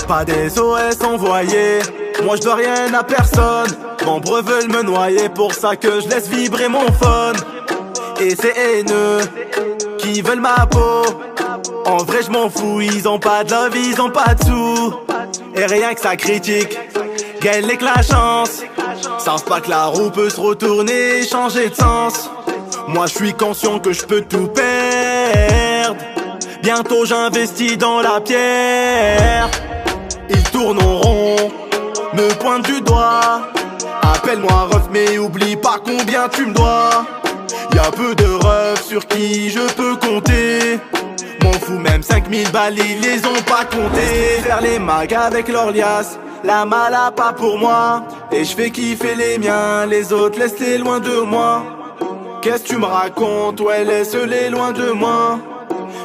Pas des SOS envoyés, moi je dois rien à personne. Membres veulent me noyer, pour ça que je laisse vibrer mon phone. Et ces haineux qui veulent ma peau, en vrai je m'en fous, ils ont pas de love, ils ont pas de sous. Et rien que ça critique, gagne que la chance. Savent pas que la roue peut se retourner et changer de sens. Moi je suis conscient que je peux tout perdre. Bientôt j'investis dans la pierre. Ils tournent en rond, me pointent du doigt. Appelle-moi ref mais oublie pas combien tu me dois. Y'a peu de refs sur qui je peux compter. M'en fous même 5000 balles ils les ont pas comptés. Faire les mags avec leur liasse, la mala pas pour moi. Et je fais kiffer les miens, les autres laisse-les loin de moi. Qu'est-ce que tu me racontes, ouais laisse-les loin de moi.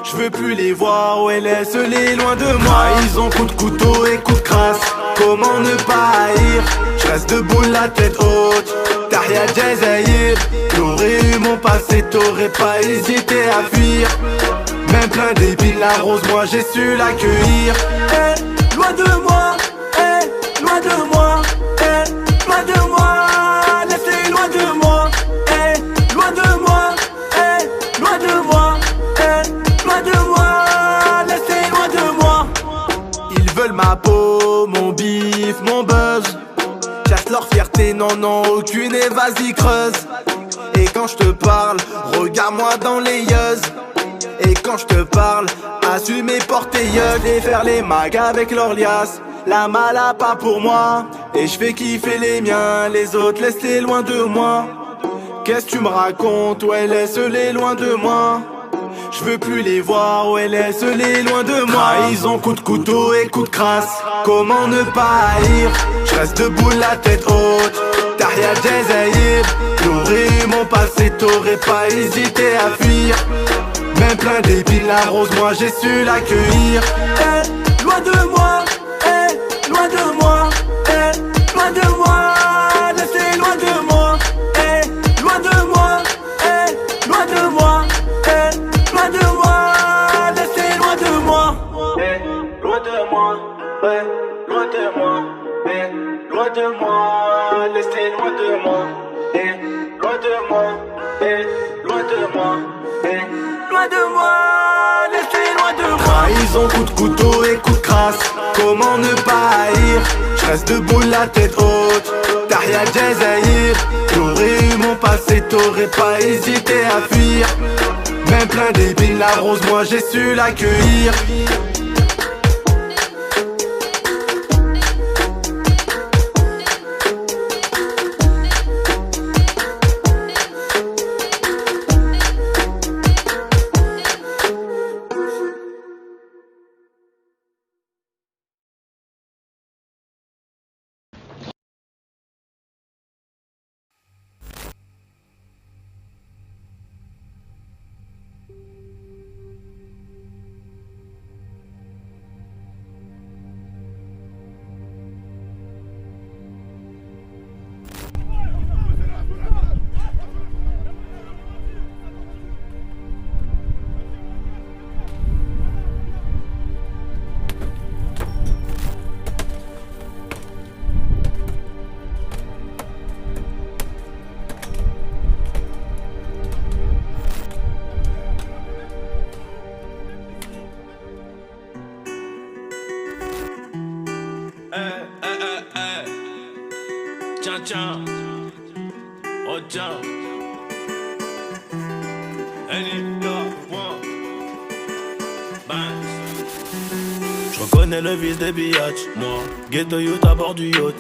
Je veux plus les voir, ouais laisse-les loin de moi. Ils ont coup de couteau et coup de crasse, comment ne pas haïr. Je reste debout la tête haute, Tahia Jazaïr. T'aurais eu mon passé, t'aurais pas hésité à fuir. Même plein d'épines, la rose, moi j'ai su l'accueillir. Eh, loin de moi, eh, loin de moi, eh, loin de moi. Laissez loin de moi, eh, loin de moi, eh, loin de moi, eh, loin de moi. Laissez loin de moi. Ils veulent ma peau, mon bif, mon buzz. Chasse leur fierté, non, non, aucune et vas-y creuse. Et quand je te parle, regarde-moi dans les yeux. Et quand je te parle, assume et porter yeux. Et faire les mags avec leur liasse, la mala pas pour moi. Et je fais kiffer les miens, les autres laisse-les loin de moi. Qu'est-ce que tu me racontes, ouais laisse-les loin de moi. Je veux plus les voir, ouais laisse-les loin de moi. Ils ont coup de couteau et coup de crasse, comment ne pas haïr. Je reste debout la tête haute, Tahia Jazaïr. T'aurais eu mon passé, t'aurais pas hésité à fuir. Même plein d'épines, la rose, moi j'ai su l'accueillir. Eh, loin de moi, eh, loin de moi, eh, loin de moi. Laissez loin de moi, eh, loin de moi, eh, loin de moi, eh, loin de moi. Laissez loin de moi, eh, loin de moi, ouais, loin de moi, eh, loin de moi. Laissez loin de moi, eh, loin de moi, eh, loin de moi, eh. Loin de moi, laissez loin de moi. Trahison, coup de couteau et coup de crasse, comment ne pas haïr. Je reste debout la tête haute, Tahia Jazaïr. T'aurais eu mon passé, t'aurais pas hésité à fuir. Même plein d'épines, la rose, moi j'ai su l'accueillir. Tiens, oh tiens, je reconnais le vice des biatchs, moi, ghetto youth à bord du yacht.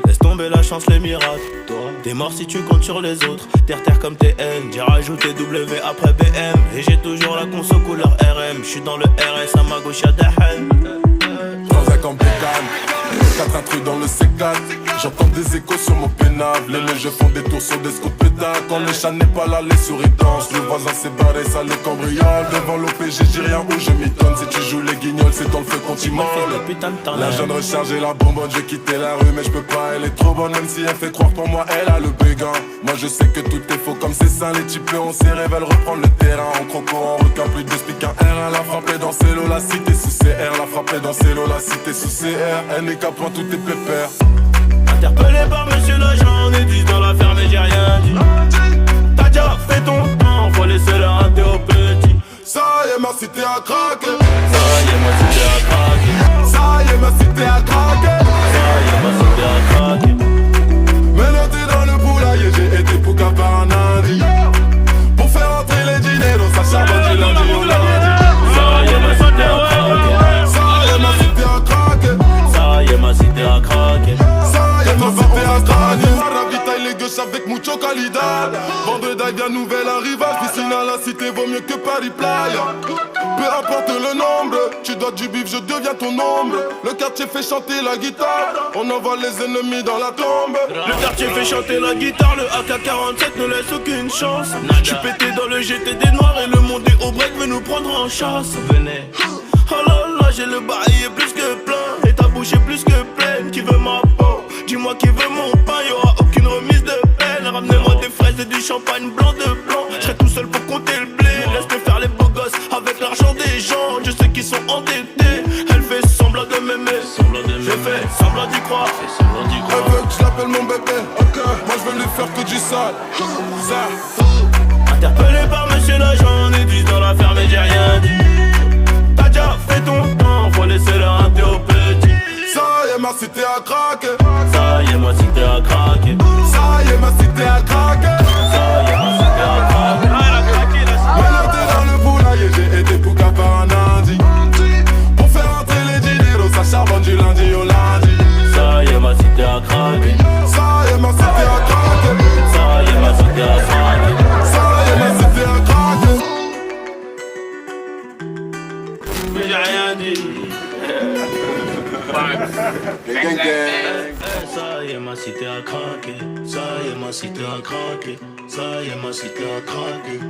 Laisse tomber la chance, les miracles. Toi, t'es mort si tu comptes sur les autres. Terre comme TN, j'ai rajouté W après BM. Et j'ai toujours la conso couleur RM. J'suis dans le RS, à ma gauche y'a des haines. Sans un compliqué, 4 intrus dans le C4. J'entends des échos sur mon pénable. Les neiges font des tours sur des scopétas. Quand le chat n'est pas là, les souris dansent. Le voisin s'est barré, ça le cambriole. Devant l'OPG, j'ai rien où je m'étonne. Si tu joues les guignols, c'est dans le feu qu'on t'y molle. La jeune recharge et la bonbonne, j'ai quitté la rue, mais je peux pas. Elle est trop bonne, même si elle fait croire pour moi, elle a le béguin. Moi je sais que tout est faux comme c'est ça. Les types on s'y révèle reprendre le terrain. En croco, en requin, plus de speak qu'un R. Elle a frappé dans ses lots, la cité sous CR. La frappé dans ses lots, la cité sous CR. Elle n'est qu'à point, tout est pépère. Interpellé par monsieur l'agent, on est 10 dans l'affaire mais j'ai rien dit. T'as déjà fait ton temps, faut laisser le rater au petit. Ça y est, ma cité a craqué. Ça y est, ma cité a craqué. Ça y est, ma cité a craqué. Ça y est, ma cité a craqué. Menotté dans le poulailler, j'ai été pouka par un indi. Pour faire entrer les dineros, ça charbonne du lundi au lundi. Ça y est, ma cité a craqué. Ça y est, ma cité a craqué. Ça y est, ma cité a craqué. Ma cité a craqué. Ça ravitaille les gauches avec mucho calidad. Vendredi bien nouvelle arrivage. Piscine à la cité vaut mieux que Paris Playa. Peu importe le nombre, tu dois du bif, je deviens ton ombre. Le quartier fait chanter la guitare, on envoie les ennemis dans la tombe. Le quartier fait chanter la guitare, le AK-47 ne laisse aucune chance. J'suis pété dans le GT des noirs et le monde est au break veut nous prendre en chasse. Venez. Oh là là, j'ai le bail est plus que plein et ta bouche est plus que pleine. Qui veut ma peau? Dis-moi qui veut mon pain, y'aura aucune remise de peine. Ramenez-moi des fraises et du champagne blanc de blanc. J'serai tout seul pour compter le blé. Laisse-le faire les beaux gosses avec l'argent des gens. Je sais qu'ils sont endettés. Elle fait semblant de m'aimer. Je fais semblant d'y croire. Elle veut que je l'appelle mon bébé. Ok, moi je veux lui faire que du sale. Ça. Interpellé par monsieur l'agent, on est 10 dans l'affaire mais j'ai rien dit. T'as déjà fait ton temps, faut laisser le rater au petit. Ça y est, ma cité a craqué. Ça y est, ma cité a craqué. Ça y est, ma cité a craqué. Ça y est, ma cité a craqué. Menotté dans le poulailler, j'ai été pouka par un indi. Pour faire entrer les dineros, ça charbonne du lundi au lundi. Ça y est, ma cité a craqué. Ça y est, ma cité a craqué. Ça y est, ma cité a craqué. Ça y est, ma cité a craqué. Mais j'ai rien dit. Ça y est, ma cité a craqué. Ça y est, ma cité a craqué. Ça y est, ma cité a craqué.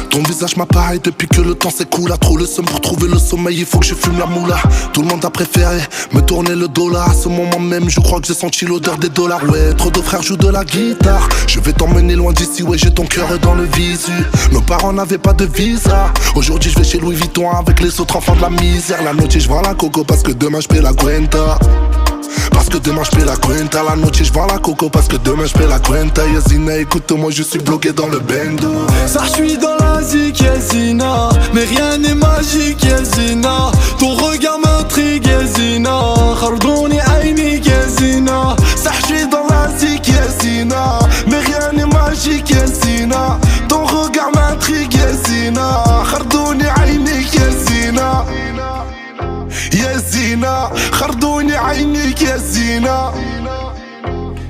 Ton visage m'apparaît depuis que le temps s'écoule. A trop le seum pour trouver le sommeil, il faut que je fume la moula. Tout le monde a préféré me tourner le dos là. À ce moment même, je crois que j'ai senti l'odeur des dollars. Ouais, trop de frères jouent de la guitare. Je vais t'emmener loin d'ici, ouais, j'ai ton cœur dans le visu. Nos parents n'avaient pas de visa. Aujourd'hui, je vais chez Louis Vuitton avec les autres enfants de la misère. La noche, je vends la coco parce que demain, je paie la cuenta. Parce que demain je paie la cuenta. La noche je vends la coco parce que demain je paie la cuenta. Yazina, écoute-moi, je suis bloqué dans le bendo. Ça, je suis dans la zik, Yazina. Mais rien n'est magique, Yazina. Ton regard m'intrigue, Yazina. Khardouni aïnik, Yazina. Ça, je suis dans la zik, Yazina. Mais rien n'est magique, Yazina. Ton regard m'intrigue, Yazina. Khardouni aïnik, Yazina. Yazina, khardoni aynik Yazina.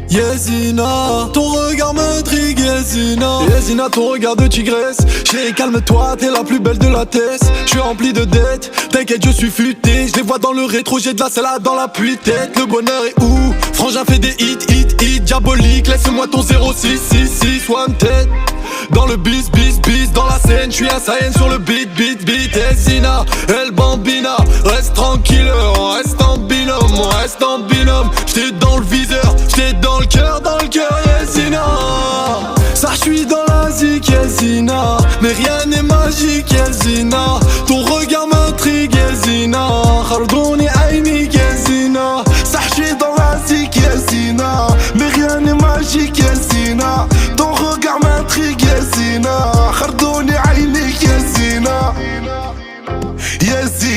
Yazina, ton regard m'intrigue Yazina. Yazina, ton regard de tigresse. Chérie, calme-toi, t'es la plus belle de la tête. Je suis rempli de dettes, t'inquiète, je suis futé. Je les vois dans le rétro, j'ai de la salade dans la pluie tête. Le bonheur est où? Frangin fait des hits, diabolique. Laisse-moi ton 0666 one tête. Dans le bis, dans la scène, j'suis un Saiyan sur le beat. Yazina, El Bambina, reste tranquille, on reste en binôme, J'étais dans le viseur, j'étais dans le cœur, Yazina. Ça, j'suis dans la zik, Yazina. Mais rien n'est magique, Yazina. Ton regard m'intrigue, Yazina. Khardouni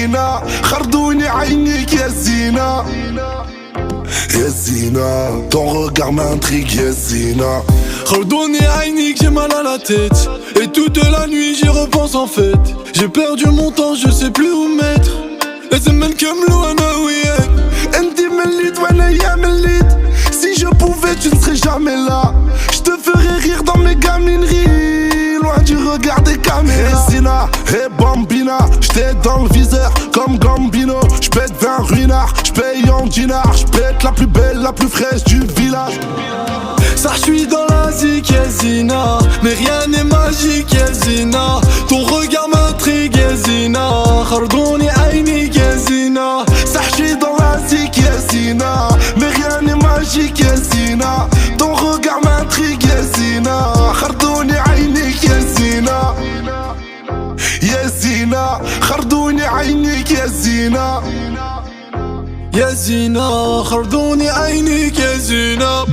زينة خردوني عينيك يا زينة يا زينة ton regard m'intrigue يا زينة خردوني عينيك j'ai mal à la tête Et toute la nuit j'y repense en fait J'ai perdu mon temps je sais plus où mettre الزمن كملوا انا وياك انت مليت وانا يا مليت Si je pouvais tu ne serais jamais là Je te ferais rire dans mes gamineries Loin du regard des caméras Hey Zina, hey Bambina J'étais dans le viseur comme Gambino J'pète 20 ruinards, j'paye en dinars J'pète la plus belle, la plus fraîche du village Ça j'suis dans la zik ya Zina Mais rien n'est magique ya Zina Ton regard m'intrigue ya Zina خردوني عينيك يا زينة Ça j'suis dans la zik ya Zina Mais rien n'est magique ya Zina Ton regard m'intrigue ya Zina خردوني عينيك يا زينة يا زينة خردوني عينيك يا زينة يا زينة خردوني عينيك يا زينة